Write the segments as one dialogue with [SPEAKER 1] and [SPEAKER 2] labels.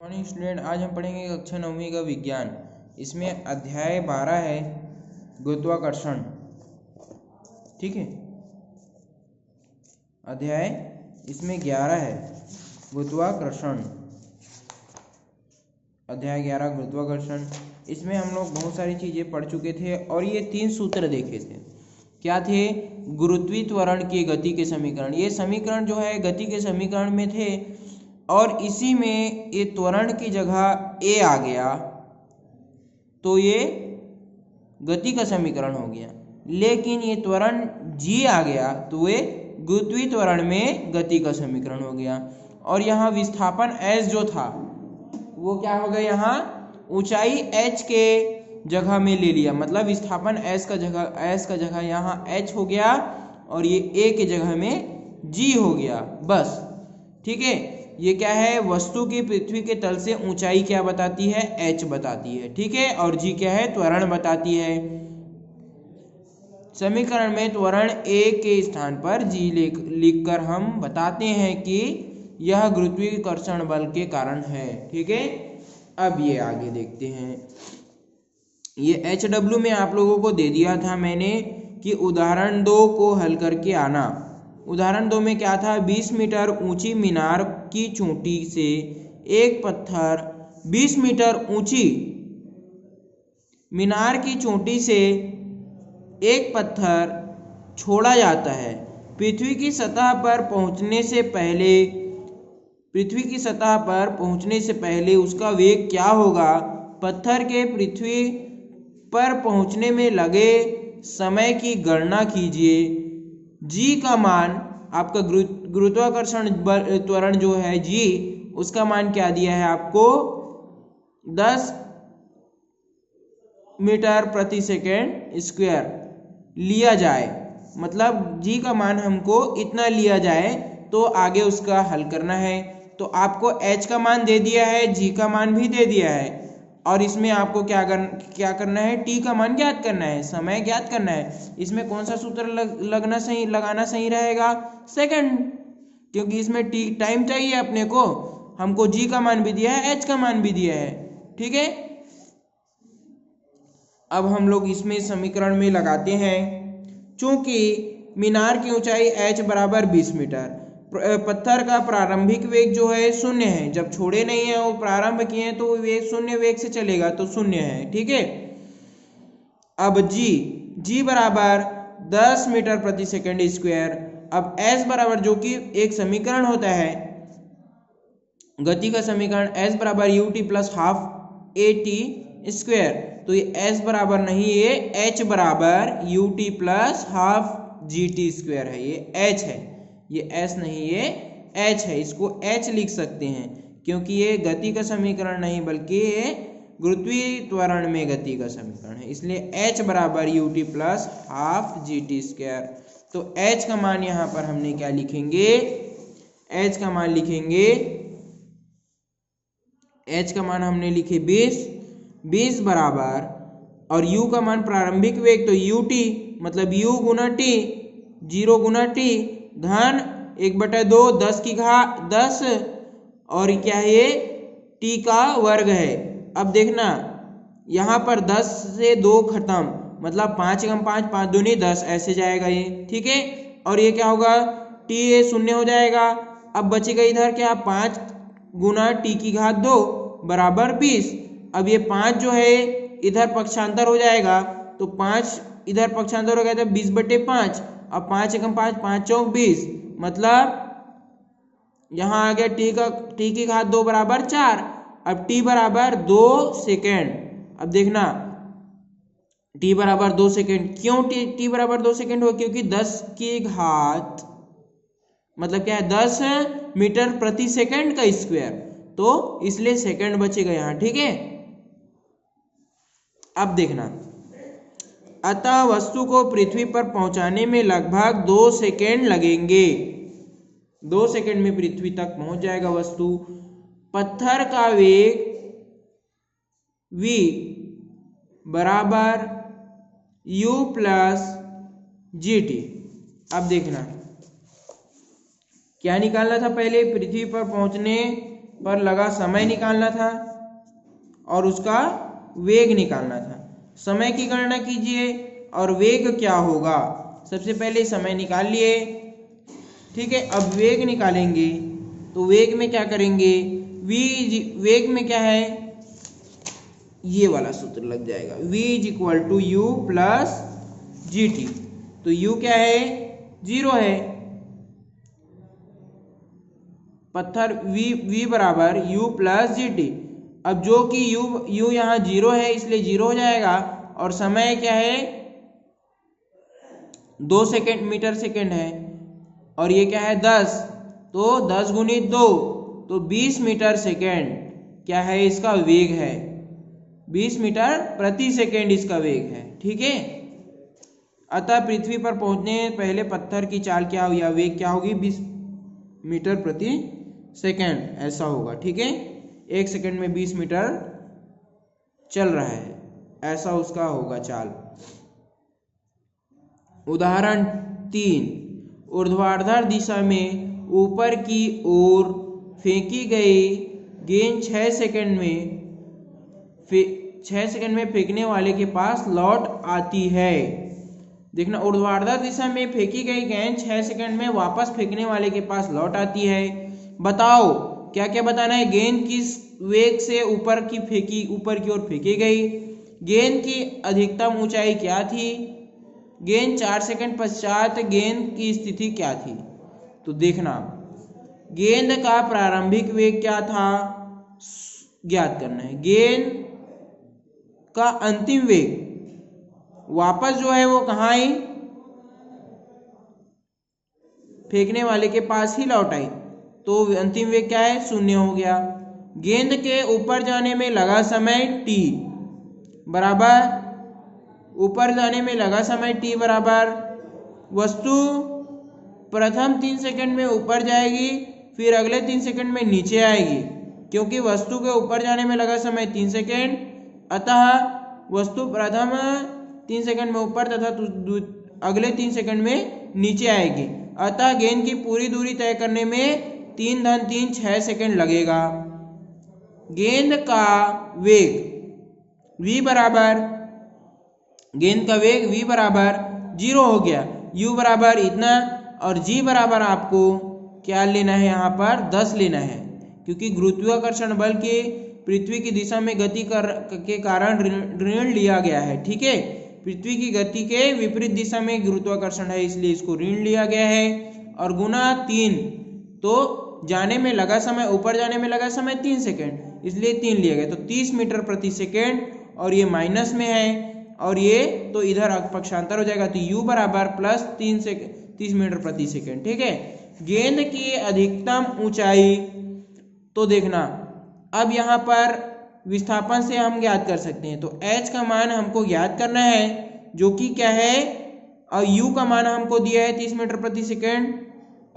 [SPEAKER 1] Morning student, आज हम पढ़ेंगे कक्षा 9वीं का विज्ञान। इसमें अध्याय 12 है गुरुत्वाकर्षण। ठीक है, अध्याय इसमें 11 है गुरुत्वाकर्षण। अध्याय 11 गुरुत्वाकर्षण। इसमें हम लोग बहुत सारी चीज़ें पढ़ चुके थे और ये 3 सूत्र देखे थे। क्या थे? गुरुत्वीय त्वरण की गति के समीकरण। ये समीकरण जो है गति के समीकरण में थे और इसी में ये त्वरण की जगह ए आ गया तो ये गति का समीकरण हो गया। लेकिन ये त्वरण जी आ गया तो ये गुरुत्वीय त्वरण में गति का समीकरण हो गया। और यहाँ विस्थापन एस जो था वो क्या हो गया, यहाँ ऊंचाई एच के जगह में ले लिया। मतलब विस्थापन एस का जगह यहाँ एच हो गया और ये ए के जगह में जी हो गया। बस ठीक है। ये क्या है? वस्तु की पृथ्वी के तल से ऊंचाई क्या बताती है? एच बताती है। ठीक है। और जी क्या है? त्वरण बताती है। समीकरण में त्वरण ए के स्थान पर जी लिखकर हम बताते हैं कि यह गुरुत्वाकर्षण बल के कारण है। ठीक है। अब ये आगे देखते हैं। ये HW में आप लोगों को दे दिया था मैंने कि उदाहरण 2 को हल करके आना। उदाहरण 2 में क्या था? 20 मीटर ऊंची मीनार की चोटी से एक पत्थर 20 मीटर ऊंची मीनार की चोटी से एक पत्थर छोड़ा जाता है। पृथ्वी की सतह पर पहुंचने से पहले उसका वेग क्या होगा? पत्थर के पृथ्वी पर पहुंचने में लगे समय की गणना कीजिए। जी का मान, आपका गुरुत्वाकर्षण त्वरण जो है जी, उसका मान क्या दिया है आपको? 10 मीटर प्रति सेकेंड स्क्वायर लिया जाए। मतलब जी का मान हमको इतना लिया जाए तो आगे उसका हल करना है। तो आपको एच का मान दे दिया है, जी का मान भी दे दिया है और इसमें आपको क्या करना है? टी का मान ज्ञात करना है, समय ज्ञात करना है। इसमें कौन सा सूत्र लगाना सही रहेगा? सेकंड, क्योंकि इसमें टी टाइम चाहिए अपने को। हमको जी का मान भी दिया है, एच का मान भी दिया है। ठीक है। अब हम लोग इसमें समीकरण में लगाते हैं। चूंकि मीनार की ऊंचाई h बराबर 20 मीटर, पत्थर का प्रारंभिक वेग जो है 0 है। जब छोड़े नहीं है वो प्रारंभ किए हैं तो वेग 0 वेग से चलेगा तो 0 है। ठीक है। अब जी बराबर 10 मीटर प्रति सेकेंड स्क्वायर। अब s बराबर, जो कि एक समीकरण होता है गति का समीकरण, s बराबर ut plus half A T square. तो ये s बराबर नहीं, ये h बराबर ut plus half G T square है। ये h है, ये s नहीं, ये h है। इसको h लिख सकते हैं क्योंकि ये गति का समीकरण नहीं बल्कि ये गुरुत्वीय त्वरण में गति का समीकरण है। इसलिए h बराबर ut plus half G T square. तो h का मान यहाँ पर हमने क्या लिखेंगे? h का मान लिखेंगे, h का मान हमने लिखे 20 बराबर, और u का मान प्रारंभिक वेग तो ut, मतलब u गुना t, 0 गुना t धन 1/2 10 की घात 10, और क्या है ये? t का वर्ग है। अब देखना यहाँ पर 10 से 2 खत्म, मतलब 5 × 5 5 दूनी 10 ऐसे जाएगा ये। ठीक है। और ये क्या होगा? t ये 0 हो जाएगा। अब बचेगा इधर क्या? 5 गुना t की घात 2 बराबर 20। अब ये 5 जो है इधर पक्षांतर हो जाएगा तो 5 इधर पक्षांतर हो गया तो 20/5। अब 5 × 5 5 चौक 20, मतलब यहाँ आ गया t की घात 2 बराबर 4। अब t बराबर 2 सेकेंड। अब देखना t बराबर 2 सेकेंड, क्यों t बराबर 2 सेकेंड हो? क्योंकि 10 की घात मतलब क्या है? 10 मीटर प्रति सेकेंड का स्क्वायर, तो इसलिए सेकेंड बचेगा यहाँ। ठीक है। अब देखना, अतः वस्तु को पृथ्वी पर पहुंचाने में लगभग 2 सेकेंड लगेंगे। 2 सेकेंड में पृथ्वी तक पहुंच जाएगा वस्तु। पत्थर का वेग v बराबर u प्लस जी टी। अब देखना क्या निकालना था? पहले पृथ्वी पर पहुंचने पर लगा समय निकालना था और उसका वेग निकालना था। समय की गणना कीजिए और वेग क्या होगा। सबसे पहले समय निकाल लिए, ठीक है। अब वेग निकालेंगे तो वेग में क्या करेंगे, वेग में क्या है, ये वाला सूत्र लग जाएगा, v is equal to u plus g t. तो u क्या है, 0 है। पत्थर v बराबर u प्लस जी टी। अब जो कि u यहाँ 0 है इसलिए 0 हो जाएगा, और समय क्या है 2 सेकेंड मीटर सेकेंड है, और ये क्या है 10, तो 10 गुणित 2 तो 20 मीटर सेकेंड क्या है, इसका वेग है। 20 मीटर प्रति सेकेंड इसका वेग है, ठीक है। अतः पृथ्वी पर पहुंचने पहले पत्थर की चाल क्या हुई या वेग क्या होगी, 20 मीटर प्रति सेकेंड, ऐसा होगा, ठीक है। 1 सेकेंड में 20 मीटर चल रहा है, ऐसा उसका होगा चाल। उदाहरण 3, ऊर्ध्वाधर दिशा में ऊपर की ओर फेंकी गई गेंद 6 सेकेंड में फेंकने वाले के पास लौट आती है। देखना, ऊर्ध्वाधर दिशा में फेंकी गई गेंद 6 सेकेंड में वापस फेंकने वाले के पास लौट आती है। बताओ क्या क्या बताना है, गेंद किस वेग से ऊपर की ओर फेंकी गई, गेंद की अधिकतम ऊंचाई क्या थी, गेंद 4 सेकंड पश्चात गेंद की स्थिति क्या थी। तो देखना, गेंद का प्रारंभिक वेग क्या था ज्ञात करना है, गेंद का अंतिम वेग वापस जो है वो कहाँ आई, फेंकने वाले के पास ही लौट आई, तो अंतिम वेग क्या है, 0 हो गया। गेंद के ऊपर जाने में लगा समय t बराबर, ऊपर जाने में लगा समय t बराबर, वस्तु प्रथम 3 सेकंड में ऊपर जाएगी फिर अगले 3 सेकंड में नीचे आएगी, क्योंकि वस्तु के ऊपर जाने में लगा समय 3 सेकंड, अतः वस्तु प्रथम 3 सेकंड में ऊपर तथा अगले 3 सेकंड में नीचे आएगी। अतः गेंद की पूरी दूरी तय करने में 3 × 6 सेकंड लगेगा। गेंद का वेग v बराबर, गेंद का वेग v बराबर 0 हो गया, u बराबर इतना, और g बराबर आपको क्या लेना है, यहाँ पर 10 लेना है, क्योंकि गुरुत्वाकर्षण बल के पृथ्वी की दिशा में गति के कारण ऋण लिया गया है, ठीक है। पृथ्वी की गति के विपरीत दिशा में गुरुत्वाकर्षण है, इसलिए इसको ऋण लिया गया है, और गुना 3, तो जाने में लगा समय, ऊपर जाने में लगा समय 3 सेकेंड, इसलिए 3 लिया गया, तो 30 मीटर प्रति सेकेंड, और ये माइनस में है और ये तो इधर पक्षांतर हो जाएगा, तो u बराबर प्लस 30 मीटर प्रति सेकेंड, ठीक है। गेंद की अधिकतम ऊंचाई, तो देखना अब यहाँ पर विस्थापन से हम ज्ञात कर सकते हैं, तो h का मान हमको ज्ञात करना है, जो कि क्या है, और u का मान हमको दिया है 30 मीटर प्रति सेकेंड,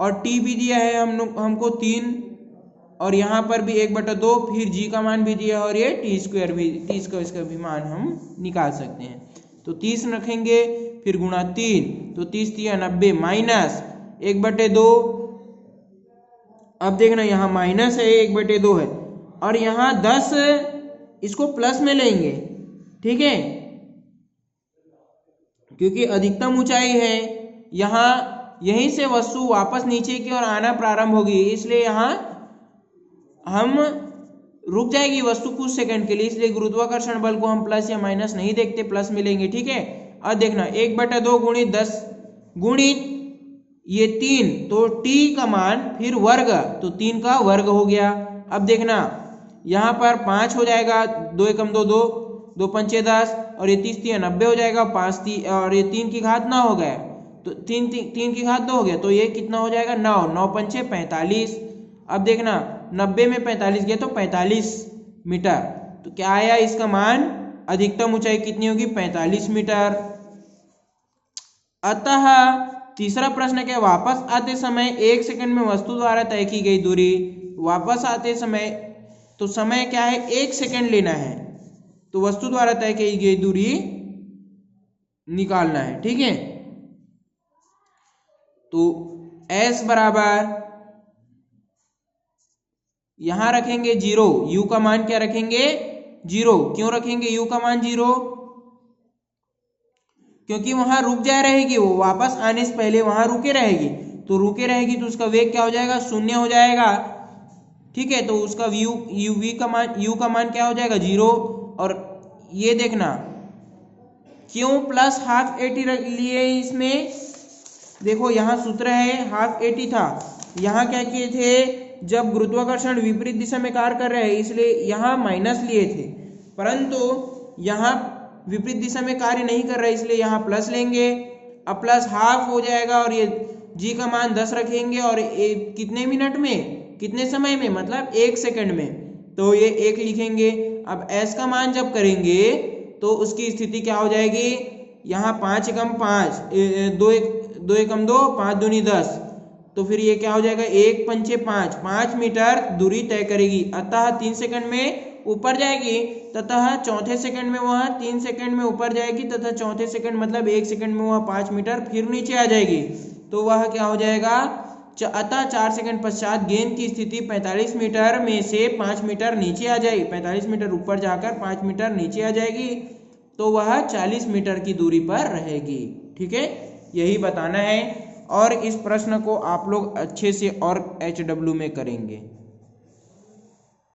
[SPEAKER 1] और t भी दिया है हमको 3, और यहाँ पर भी 1/2, फिर g का मान भी दिया है, और ये t² इसका भी मान हम निकाल सकते हैं। तो 30 रखेंगे, फिर गुणा 3, तो 30 × 90 माइनस 1/2। अब देखना यहाँ माइनस है, 1/2 है, और यहाँ 10 इसको प्लस में लेंगे, ठीक है, क्योंकि अधिकतम ऊंचाई है, यहाँ यहीं से वस्तु वापस नीचे की ओर आना प्रारंभ होगी, इसलिए यहाँ हम रुक जाएगी वस्तु कुछ सेकंड के लिए, इसलिए गुरुत्वाकर्षण बल को हम प्लस या माइनस नहीं देखते, प्लस में लेंगे, ठीक है। अब देखना 1/2 गुणित 10 गुणित ये 3, तो t का मान फिर वर्ग, तो 3 का वर्ग हो गया। अब देखना यहाँ पर 5 हो जाएगा, 2 × 2 2, 2 × 5 10, और ये 30 × 90 हो जाएगा, 5 और ये 3 की घात 9 हो गया, तो 3 की घात 2 हो गया, तो ये कितना हो जाएगा 9, 9 × 5 45। अब देखना 90 में 45 गया तो 45 मीटर, तो क्या आया इसका मान, अधिकतम ऊंचाई कितनी होगी 45 मीटर। अतः तीसरा प्रश्न है, वापस आते समय 1 सेकंड में वस्तु द्वारा तय की गई दूरी, वापस आते समय तो समय क्या है 1 सेकंड लेना है, तो वस्तु द्वारा तय की गई दूरी निकालना है, ठीक है। तो s बराबर यहाँ रखेंगे 0, u का मान क्या रखेंगे 0। क्यों रखेंगे u का मान 0? क्योंकि वहां रुक जा रहेगी, वो वापस आने से पहले वहां रुके रहेगी, तो रुके रहेगी तो उसका वेग क्या हो जाएगा, 0 हो जाएगा। ठीक है, तो उसका u का मान क्या हो जाएगा 0। और ये देखना क्यों प्लस हाफ 80 लिए इसमें, देखो यहाँ सूत्र है हाफ 80 था, यहाँ क्या किए थे, जब गुरुत्वाकर्षण विपरीत दिशा में कार्य कर रहे हैं इसलिए यहाँ माइनस लिए थे, परंतु यहाँ विपरीत दिशा में कार्य नहीं कर रहा है इसलिए यहाँ प्लस लेंगे। अब प्लस हाफ हो जाएगा और ये g का मान 10 रखेंगे और कितने मिनट में, कितने समय में, मतलब 1 सेकंड में, तो ये 1 लिखेंगे। अब s का मान जब करेंगे तो उसकी स्थिति क्या हो जाएगी, यहाँ 5 एकम 5, 2 एकम 2, 5 दूनी 10, तो फिर ये क्या हो जाएगा 1 पंचे 5, 5 मीटर दूरी तय करेगी, अतः 3 सेकंड में ऊपर जाएगी, तथा चौथे सेकंड में वह 3 सेकंड में ऊपर जाएगी, तथा चौथे सेकंड मतलब 1 सेकंड में वह 5 मीटर फिर नीचे आ जाएगी, तो वह क्या हो जाएगा, अतः 4 सेकंड पश्चात गेंद की स्थिति 45 मीटर में से 5 मीटर नीचे आ जाएगी, 45 मीटर ऊपर जाकर 5 मीटर नीचे आ जाएगी, तो वह 40 मीटर की दूरी पर रहेगी। ठीक है, यही बताना है और इस प्रश्न को आप लोग अच्छे से और HW में करेंगे।